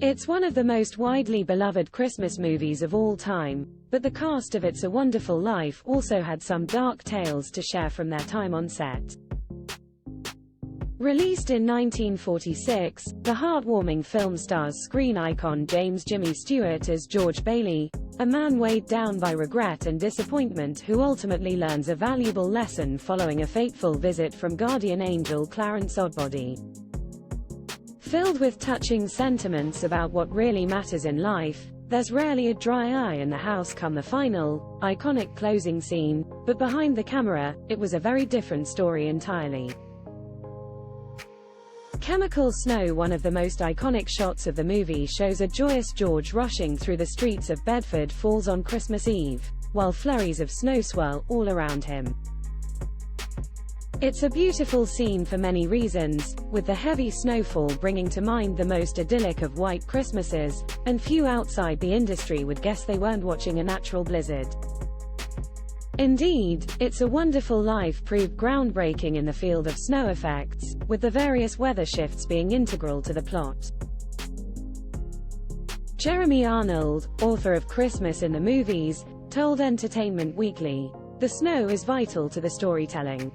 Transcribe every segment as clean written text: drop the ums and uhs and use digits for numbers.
It's one of the most widely beloved Christmas movies of all time, but the cast of It's a Wonderful Life also had some dark tales to share from their time on set. Released in 1946, the heartwarming film stars screen icon James Jimmy Stewart as George Bailey, a man weighed down by regret and disappointment who ultimately learns a valuable lesson following a fateful visit from guardian angel Clarence Odbody. Filled with touching sentiments about what really matters in life, there's rarely a dry eye in the house come the final, iconic closing scene, but behind the camera, it was a very different story entirely. Chemical Snow. One of the most iconic shots of the movie shows a joyous George rushing through the streets of Bedford Falls on Christmas Eve, while flurries of snow swirl all around him. It's a beautiful scene for many reasons, with the heavy snowfall bringing to mind the most idyllic of white Christmases, and few outside the industry would guess they weren't watching a natural blizzard. Indeed, It's a Wonderful Life proved groundbreaking in the field of snow effects, with the various weather shifts being integral to the plot. Jeremy Arnold, author of Christmas in the Movies, told Entertainment Weekly, "The snow is vital to the storytelling.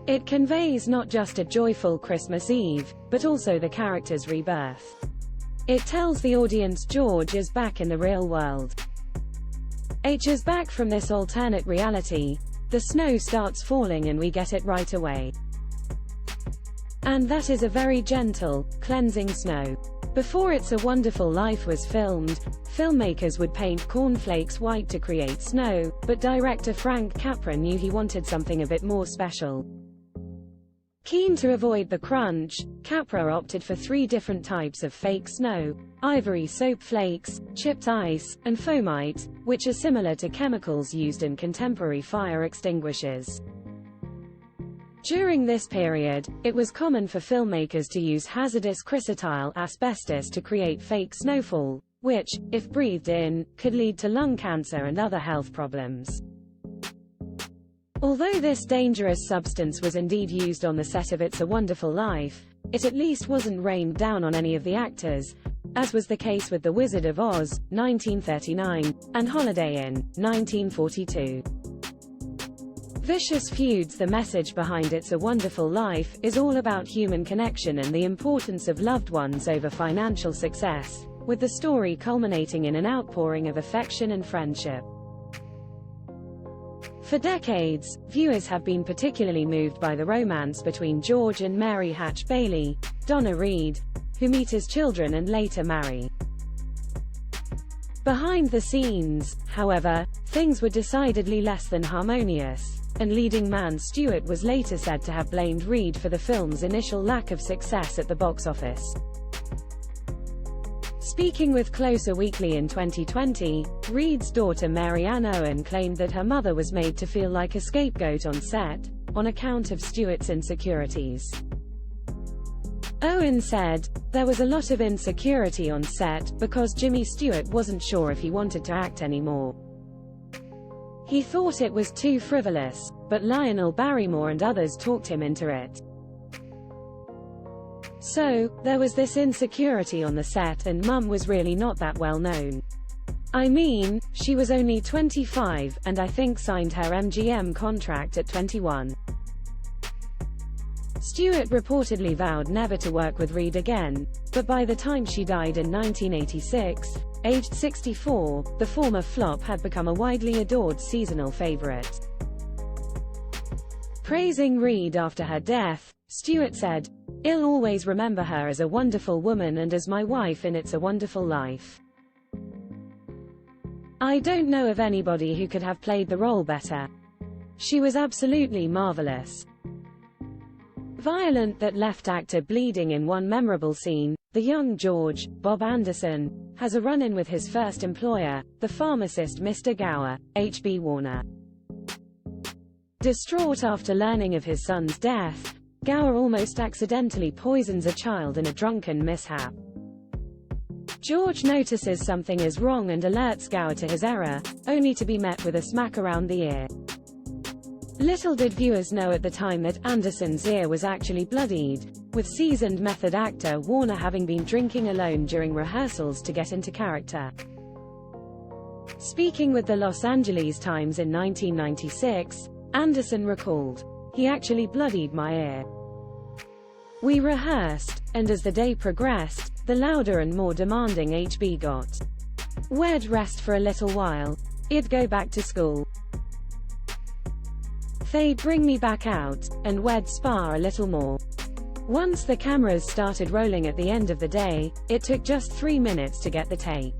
It conveys not just a joyful Christmas Eve, but also the character's rebirth. It tells the audience George is back in the real world. H is back from this alternate reality. The snow starts falling and we get it right away. And that is a very gentle, cleansing snow." Before It's a Wonderful Life was filmed, filmmakers would paint cornflakes white to create snow, but director Frank Capra knew he wanted something a bit more special. Keen to avoid the crunch, Capra opted for 3 different types of fake snow: ivory soap flakes, chipped ice, and foamite, which are similar to chemicals used in contemporary fire extinguishers. During this period, it was common for filmmakers to use hazardous chrysotile asbestos to create fake snowfall, which, if breathed in, could lead to lung cancer and other health problems. Although this dangerous substance was indeed used on the set of It's a Wonderful Life, it at least wasn't rained down on any of the actors, as was the case with The Wizard of Oz, 1939, and Holiday Inn, 1942. Vicious Feuds. The message behind It's a Wonderful Life is all about human connection and the importance of loved ones over financial success, with the story culminating in an outpouring of affection and friendship. For decades, viewers have been particularly moved by the romance between George and Mary Hatch Bailey, Donna Reed, who meet as children and later marry. Behind the scenes, however, things were decidedly less than harmonious, and leading man Stewart was later said to have blamed Reed for the film's initial lack of success at the box office. Speaking with Closer Weekly in 2020, Reed's daughter Mary Ann Owen claimed that her mother was made to feel like a scapegoat on set, on account of Stewart's insecurities. Owen said, "There was a lot of insecurity on set, because Jimmy Stewart wasn't sure if he wanted to act anymore. He thought it was too frivolous, but Lionel Barrymore and others talked him into it. So, there was this insecurity on the set, and Mum was really not that well known. I mean, she was only 25, and I think signed her MGM contract at 21. Stewart reportedly vowed never to work with Reed again, but by the time she died in 1986, aged 64, the former flop had become a widely adored seasonal favorite. Praising Reed after her death, Stewart said, "I'll always remember her as a wonderful woman and as my wife in It's a Wonderful Life. I don't know of anybody who could have played the role better. She was absolutely marvelous." Violent that left actor bleeding in one memorable scene, the young George, Bob Anderson, has a run-in with his first employer, the pharmacist Mr. Gower, H.B. Warner. Distraught after learning of his son's death, Gower almost accidentally poisons a child in a drunken mishap. George notices something is wrong and alerts Gower to his error, only to be met with a smack around the ear. Little did viewers know at the time that Anderson's ear was actually bloodied, with seasoned method actor Warner having been drinking alone during rehearsals to get into character. Speaking with the Los Angeles Times in 1996, Anderson recalled, "He actually bloodied my ear. We rehearsed, and as the day progressed, the louder and more demanding HB got. We'd rest for a little while. It'd go back to school. They'd bring me back out, and we'd spar a little more. Once the cameras started rolling at the end of the day, it took just 3 minutes to get the take."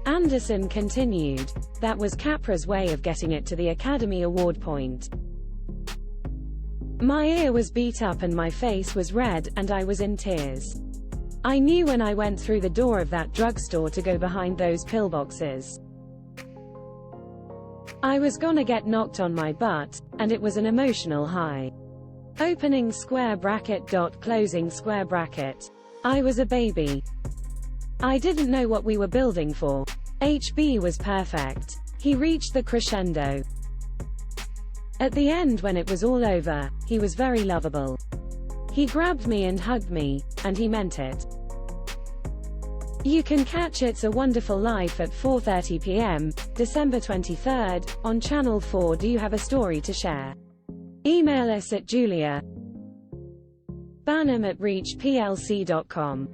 Anderson continued, "That was Capra's way of getting it to the Academy Award point. My ear was beat up and my face was red, and I was in tears. I knew when I went through the door of that drugstore to go behind those pillboxes. I was gonna get knocked on my butt, and it was an emotional high. Opening square bracket dot closing square bracket. I was a baby. I didn't know what we were building for. HB was perfect. He reached the crescendo. At the end when it was all over, he was very lovable. He grabbed me and hugged me, and he meant it." You can catch It's a Wonderful Life at 4:30 p.m., December 23, on Channel 4. Do you have a story to share? Email us at julia.banham@reachplc.com.